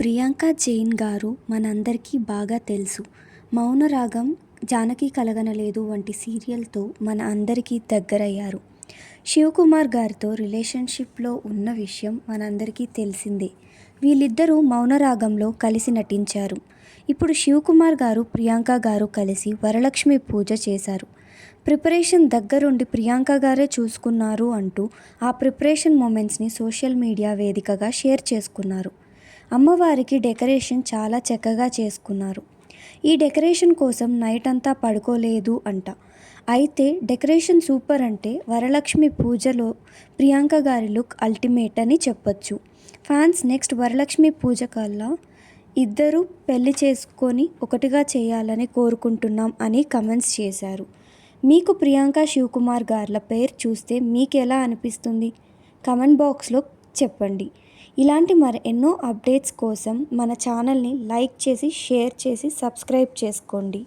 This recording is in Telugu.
ప్రియాంక జైన్ గారు మనందరికీ బాగా తెలుసు. 'మౌనరాగం', 'జానకి కలగనలేదు' వంటి సీరియల్తో మన అందరికీ దగ్గరయ్యారు. శివకుమార్ గారితో రిలేషన్షిప్లో ఉన్న విషయం మనందరికీ తెలిసిందే. వీళ్ళిద్దరూ 'మౌనరాగం'లో కలిసి నటించారు. ఇప్పుడు శివకుమార్ గారు, ప్రియాంక గారు కలిసి వరలక్ష్మి పూజ చేశారు. ప్రిపరేషన్ దగ్గరుండి ప్రియాంక గారే చూసుకున్నారు అంటూ ఆ ప్రిపరేషన్ మూమెంట్స్ని సోషల్ మీడియా వేదికగా షేర్ చేసుకున్నారు. అమ్మవారికి డెకరేషన్ చాలా చక్కగా చేసుకున్నారు. ఈ డెకరేషన్ కోసం నైట్ అంతా పడుకోలేదు అంట. అయితే డెకరేషన్ సూపర్ అంటే వరలక్ష్మి పూజలో ప్రియాంక గారి లుక్ అల్టిమేట్ అని చెప్పొచ్చు. ఫ్యాన్స్ నెక్స్ట్ వరలక్ష్మి పూజ కల్లా ఇద్దరూ పెళ్లి చేసుకొని ఒకటిగా చేయాలని కోరుకుంటున్నాం అని కమెంట్స్ చేశారు. మీకు ప్రియాంక శివకుమార్ గార్ల పేరు చూస్తే మీకెలా అనిపిస్తుంది? కమెంట్ బాక్స్లో చెప్పండి. ఇలాంటి మరి ఎన్నో అప్డేట్స్ కోసం మన ఛానల్ని లైక్ చేసి, షేర్ చేసి, సబ్స్క్రైబ్ చేసుకోండి.